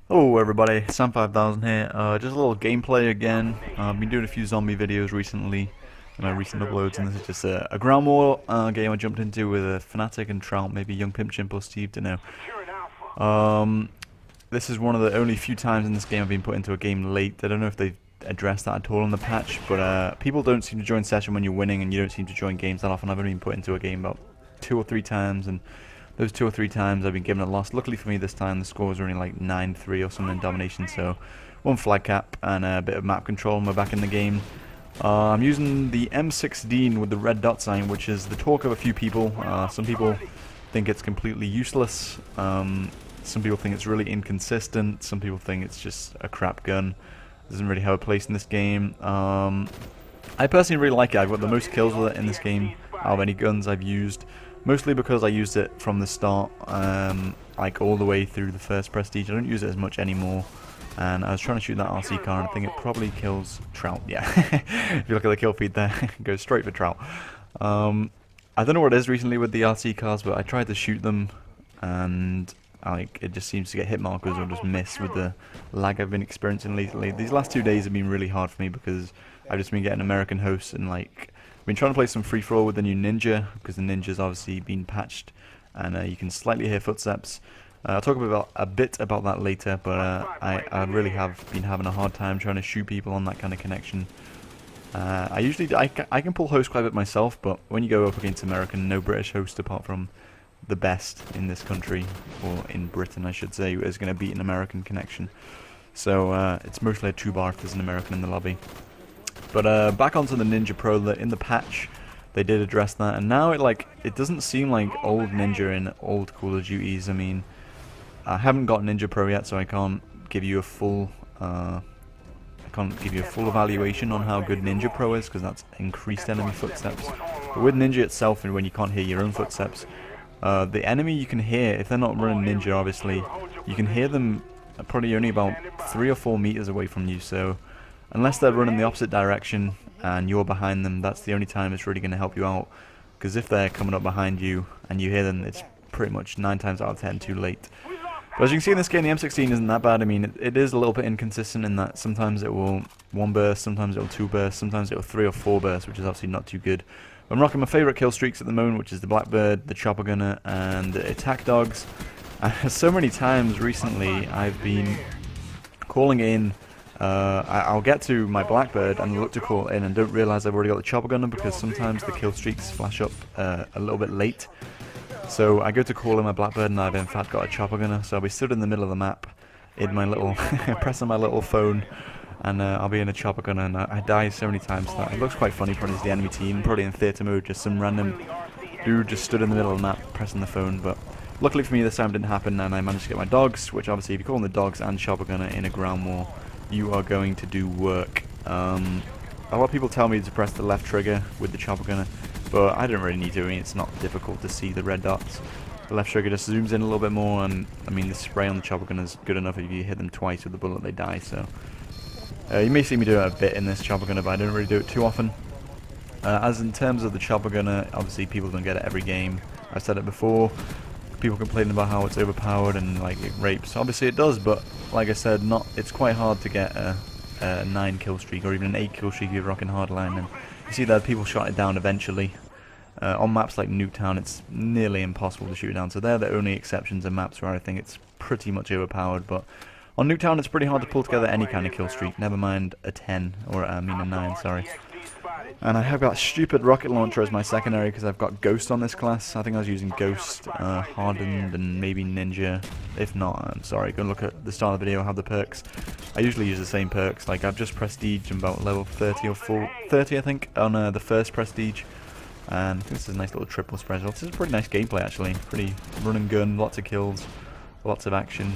Hello everybody, Sam5000 here. Just a little gameplay again. I've been doing a few zombie videos recently in my recent uploads, and this is just a ground war game I jumped into with a Fnatic and Trout, maybe Young Pimp Chimp or Steve, don't know. This is one of the only few times in this game I've been put into a game late. I don't know if they've addressed that at all in the patch, but people don't seem to join session when you're winning, and you don't seem to join games that often. I've only been put into a game about 2 or 3 times, and those 2 or 3 times I've been given a loss. Luckily for me this time the score was only like 9-3 or something in Domination, so 1 flag cap and a bit of map control and we're back in the game. I'm using the M16 with the red dot sign, which is the talk of a few people. Some people think it's completely useless, some people think it's really inconsistent, some people think it's just a crap gun. It doesn't really have a place in this game. I personally really like it. I've got the most kills with it in this game out of any guns I've used. Mostly because I used it from the start, like all the way through the first prestige. I don't use it as much anymore. And I was trying to shoot that RC car, and I think it probably kills Trout. Yeah, if you look at the kill feed there, it goes straight for Trout. I don't know what it is recently with the RC cars, but I tried to shoot them, and like it just seems to get hit markers or just miss with the lag I've been experiencing lately. These last 2 days have been really hard for me because I've just been getting American hosts and like I've been trying to play some free-for-all with the new Ninja, because the Ninja's obviously been patched, and you can slightly hear footsteps. I'll talk a bit about that later, but I really have been having a hard time trying to shoot people on that kind of connection. I can pull host quite a bit myself, but when you go up against American, no British host apart from the best in this country, or in Britain I should say, is going to beat an American connection. So it's mostly a 2-bar if there's an American in the lobby. But back onto the Ninja Pro, in the patch they did address that, and now it doesn't seem like old Ninja in old Call of Duties. I mean, I haven't got Ninja Pro yet, so I can't give you a full evaluation on how good Ninja Pro is, because that's increased enemy footsteps. But with Ninja itself, and when you can't hear your own footsteps, the enemy you can hear, if they're not running Ninja obviously, you can hear them probably only about 3 or 4 meters away from you. So unless they're running the opposite direction and you're behind them, that's the only time it's really going to help you out. Because if they're coming up behind you and you hear them, it's pretty much 9 times out of 10 too late. But as you can see in this game, the M16 isn't that bad. I mean, it is a little bit inconsistent in that sometimes it will 1 burst, sometimes it will 2 burst, sometimes it will 3 or 4 burst, which is obviously not too good. I'm rocking my favourite kill streaks at the moment, which is the Blackbird, the Chopper Gunner, and the Attack Dogs. So many times recently I've been calling in. I'll get to my Blackbird and look to call in and don't realise I've already got the Chopper Gunner, because sometimes the kill streaks flash up a little bit late. So I go to call in my Blackbird and I've in fact got a Chopper Gunner, so I'll be stood in the middle of the map in my little pressing my little phone, and I'll be in a Chopper Gunner, and I die so many times that it looks quite funny probably to the enemy team, probably in theatre mode, just some random dude just stood in the middle of the map pressing the phone. But luckily for me this time it didn't happen, and I managed to get my dogs, which obviously if you call in the dogs and Chopper Gunner in a ground war, you are going to do work. A lot of people tell me to press the left trigger with the Chopper Gunner, but I don't really need to. I mean, it's not difficult to see the red dots. The left trigger just zooms in a little bit more, and I mean the spray on the Chopper Gunner is good enough. If you hit them twice with the bullet they die. So you may see me do it a bit in this Chopper Gunner, but I don't really do it too often. As in terms of the Chopper Gunner, obviously people don't get it every game. I've said it before. People complaining about how it's overpowered and like it rapes. Obviously it does, but like I said, it's quite hard to get a 9 kill streak or even an 8 kill streak if you're rocking hardline. And you see that people shot it down eventually. On maps like Nuketown, it's nearly impossible to shoot it down. So they're the only exceptions in maps where I think it's pretty much overpowered. But on Nuketown, it's pretty hard to pull together any kind of kill streak. Never mind a 10 or I mean a 9. Sorry. And I have got stupid rocket launcher as my secondary because I've got Ghost on this class. I think I was using Ghost, Hardened, and maybe Ninja. If not, I'm sorry, go look at the start of the video, I have the perks. I usually use the same perks. Like I've just prestiged about level 30 or 30 I think on the first prestige. And I think this is a nice little triple spread. This is a pretty nice gameplay actually. Pretty run and gun, lots of kills, lots of action.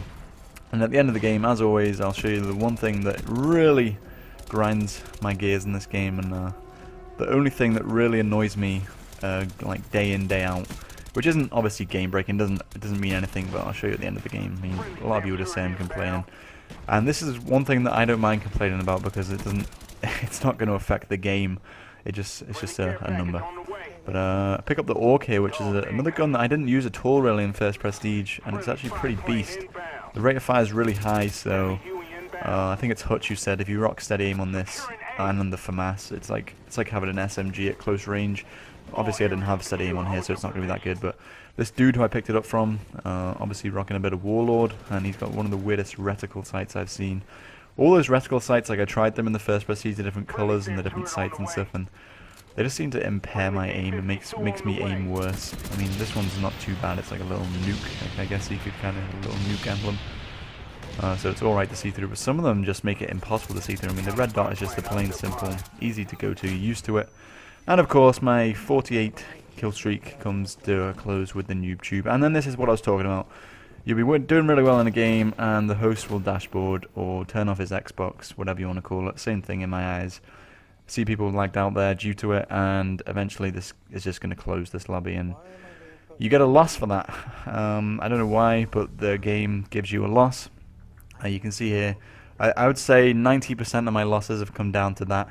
And at the end of the game, as always, I'll show you the one thing that really grinds my gears in this game, and the only thing that really annoys me, like day in day out, which isn't obviously game breaking, it doesn't mean anything, but I'll show you at the end of the game. I mean, a lot of you will just say I'm complaining, and this is one thing that I don't mind complaining about because it's not going to affect the game. It's just a number. But I pick up the Orc here, which is another gun that I didn't use at all really in first prestige, and it's actually pretty beast. The rate of fire is really high, so I think it's Hutch who said if you rock steady aim on this and on the FAMAS, it's like having an SMG at close range. Obviously I didn't have steady aim on here, so it's not going to be that good, but this dude who I picked it up from, obviously rocking a bit of Warlord, and he's got one of the weirdest reticle sights I've seen. All those reticle sights, like I tried them in the first Prestige, the different colours and the different sights and stuff, and they just seem to impair my aim. It makes me aim worse. I mean, this one's not too bad. It's like a little nuke, like I guess you could kind of, a little nuke emblem. So it's alright to see through, but some of them just make it impossible to see through. I mean, the red dot is just a plain simple, easy to go to, you're used to it. And of course, my 48 kill streak comes to a close with the noob tube. And then this is what I was talking about. You'll be doing really well in a game, and the host will dashboard or turn off his Xbox, whatever you want to call it. Same thing in my eyes. See people lagged out there due to it, and eventually this is just going to close this lobby, and you get a loss for that. I don't know why, but the game gives you a loss. You can see here, I would say 90% of my losses have come down to that.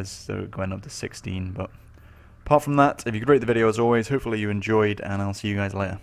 So going up to 16, but apart from that, if you could rate the video as always, hopefully you enjoyed, and I'll see you guys later.